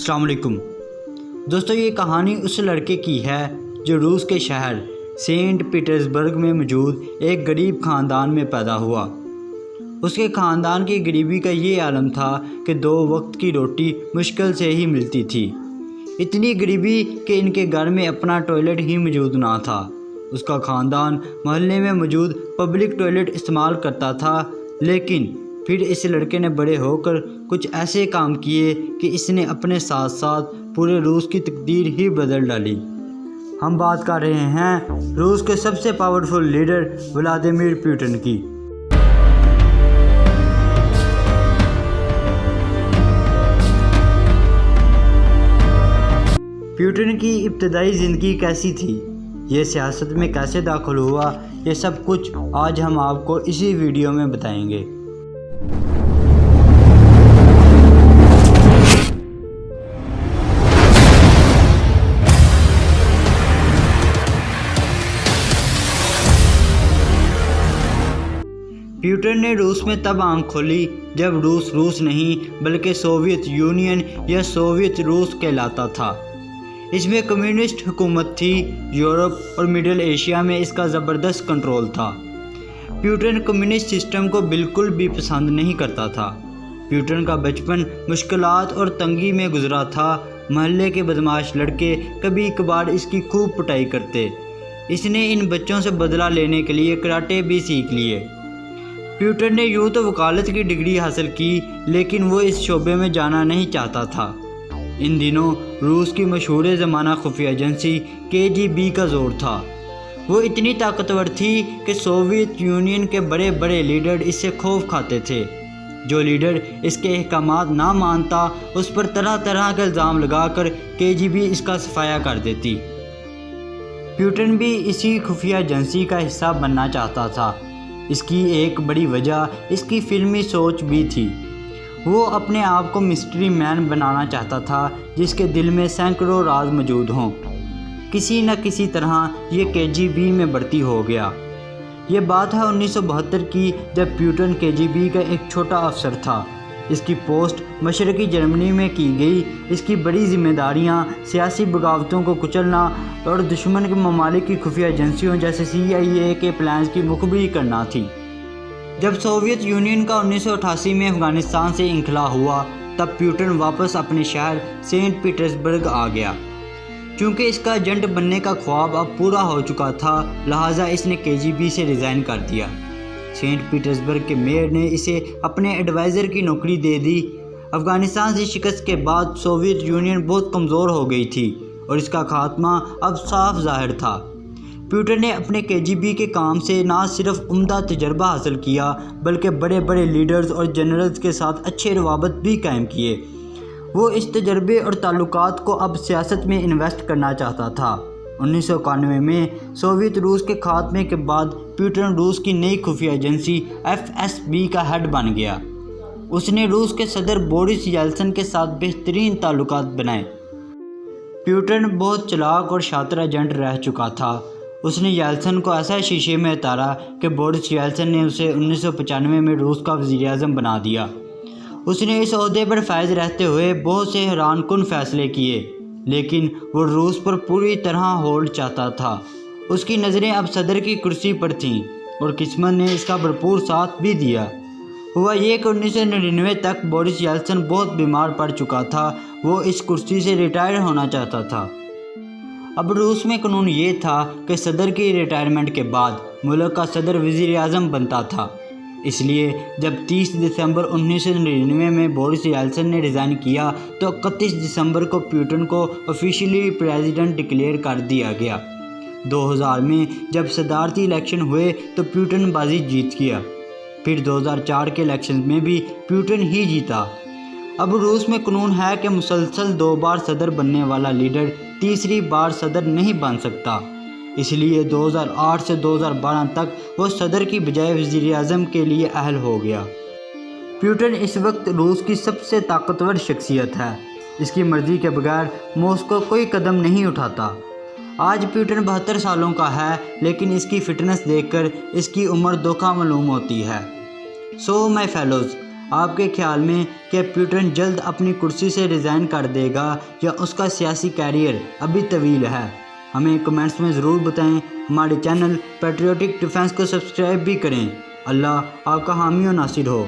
السلام علیکم دوستو، یہ کہانی اس لڑکے کی ہے جو روس کے شہر سینٹ پیٹرزبرگ میں موجود ایک غریب خاندان میں پیدا ہوا۔ اس کے خاندان کی غریبی کا یہ عالم تھا کہ 2 وقت کی روٹی مشکل سے ہی ملتی تھی۔ اتنی غریبی کہ ان کے گھر میں اپنا ٹوائلٹ ہی موجود نہ تھا۔ اس کا خاندان محلے میں موجود پبلک ٹوائلٹ استعمال کرتا تھا، لیکن پھر اس لڑکے نے بڑے ہو کر کچھ ایسے کام کیے کہ اس نے اپنے ساتھ ساتھ پورے روس کی تقدیر ہی بدل ڈالی۔ ہم بات کر رہے ہیں روس کے سب سے پاورفل لیڈر ولادیمیر پیوٹن کی۔ پیوٹن کی ابتدائی زندگی کیسی تھی، یہ سیاست میں کیسے داخل ہوا، یہ سب کچھ آج ہم آپ کو اسی ویڈیو میں بتائیں گے۔ پیوٹن نے روس میں تب آنکھ کھولی جب روس نہیں بلکہ سوویت یونین یا سوویت روس کہلاتا تھا۔ اس میں کمیونسٹ حکومت تھی۔ یورپ اور مڈل ایشیا میں اس کا زبردست کنٹرول تھا۔ پیوٹن کمیونسٹ سسٹم کو بالکل بھی پسند نہیں کرتا تھا۔ پیوٹن کا بچپن مشکلات اور تنگی میں گزرا تھا۔ محلے کے بدمعاش لڑکے کبھی کبھار اس کی خوب پٹائی کرتے۔ اس نے ان بچوں سے بدلہ لینے کے لیے کراٹے بھی سیکھ لیے۔ پیوٹن نے یوں تو وکالت کی ڈگری حاصل کی، لیکن وہ اس شعبے میں جانا نہیں چاہتا تھا۔ ان دنوں روس کی مشہور زمانہ خفیہ ایجنسی KGB کا زور تھا۔ وہ اتنی طاقتور تھی کہ سوویت یونین کے بڑے بڑے لیڈر اس سے خوف کھاتے تھے۔ جو لیڈر اس کے احکامات نہ مانتا، اس پر طرح طرح کے الزام لگا کر KGB اس کا صفایا کر دیتی۔ پیوٹن بھی اسی خفیہ ایجنسی کا حصہ بننا چاہتا تھا۔ اس کی ایک بڑی وجہ اس کی فلمی سوچ بھی تھی۔ وہ اپنے آپ کو مسٹری مین بنانا چاہتا تھا جس کے دل میں سینکڑوں راز موجود ہوں۔ کسی نہ کسی طرح یہ KGB میں بھرتی ہو گیا۔ یہ بات ہے 1972 کی، جب پیوٹن KGB کا ایک چھوٹا افسر تھا۔ اس کی پوسٹ مشرقی جرمنی میں کی گئی۔ اس کی بڑی ذمہ داریاں سیاسی بغاوتوں کو کچلنا اور دشمن کے ممالک کی خفیہ ایجنسیوں جیسے CIA کے پلانز کی مخبری کرنا تھی۔ جب سوویت یونین کا 1988 میں افغانستان سے انخلا ہوا، تب پیوٹن واپس اپنے شہر سینٹ پیٹرزبرگ آ گیا۔ چونکہ اس کا ایجنٹ بننے کا خواب اب پورا ہو چکا تھا، لہٰذا اس نے KGB سے ریزائن کر دیا۔ سینٹ پیٹرزبرگ کے میئر نے اسے اپنے ایڈوائزر کی نوکری دے دی۔ افغانستان سے شکست کے بعد سوویت یونین بہت کمزور ہو گئی تھی اور اس کا خاتمہ اب صاف ظاہر تھا۔ پیوٹن نے اپنے KGB کے کام سے نہ صرف عمدہ تجربہ حاصل کیا، بلکہ بڑے بڑے لیڈرز اور جنرلز کے ساتھ اچھے روابط بھی قائم کیے۔ وہ اس تجربے اور تعلقات کو اب سیاست میں انویسٹ کرنا چاہتا تھا۔ 1991 میں سوویت روس کے خاتمے کے بعد پیوٹن روس کی نئی خفیہ ایجنسی FSB کا ہیڈ بن گیا۔ اس نے روس کے صدر بورس یلتسن کے ساتھ بہترین تعلقات بنائے۔ پیوٹن بہت چلاک اور شاطر ایجنٹ رہ چکا تھا۔ اس نے یلتسن کو ایسا شیشے میں اتارا کہ بورس یلتسن نے اسے 1995 میں روس کا وزیر اعظم بنا دیا۔ اس نے اس عہدے پر فائز رہتے ہوئے بہت سے حیران کن فیصلے کیے، لیکن وہ روس پر پوری طرح ہولڈ چاہتا تھا۔ اس کی نظریں اب صدر کی کرسی پر تھیں اور قسمت نے اس کا بھرپور ساتھ بھی دیا۔ ہوا یہ کہ 1999 تک بورس یلتسن بہت بیمار پڑ چکا تھا۔ وہ اس کرسی سے ریٹائر ہونا چاہتا تھا۔ اب روس میں قانون یہ تھا کہ صدر کی ریٹائرمنٹ کے بعد ملک کا صدر وزیر اعظم بنتا تھا۔ اس لیے جب 30 دسمبر 1999 میں بورس یلتسن نے ریزائن کیا تو 31 دسمبر کو پیوٹن کو آفیشیلی پریزیڈنٹ ڈکلیئر کر دیا گیا۔ 2000 میں جب صدارتی الیکشن ہوئے تو پیوٹن بازی جیت گیا۔ پھر 2004 کے الیکشن میں بھی پیوٹن ہی جیتا۔ اب روس میں قانون ہے کہ مسلسل 2 بار صدر بننے والا لیڈر تیسری بار صدر نہیں بن سکتا۔ اس لیے 2008 سے 2012 تک وہ صدر کی بجائے وزیر اعظم کے لیے اہل ہو گیا۔ پیوٹن اس وقت روس کی سب سے طاقتور شخصیت ہے۔ اس کی مرضی کے بغیر ماسکو کوئی قدم نہیں اٹھاتا۔ آج پیوٹن 72 سالوں کا ہے، لیکن اس کی فٹنس دیکھ کر اس کی عمر دھوکہ معلوم ہوتی ہے۔ سو مائی فیلوز، آپ کے خیال میں کہ پیوٹن جلد اپنی کرسی سے ریزائن کر دے گا یا اس کا سیاسی کیریئر ابھی طویل ہے؟ ہمیں کمنٹس میں ضرور بتائیں۔ ہمارے چینل پیٹریوٹک ڈیفینس کو سبسکرائب بھی کریں۔ اللہ آپ کا حامی و ناصر ہو۔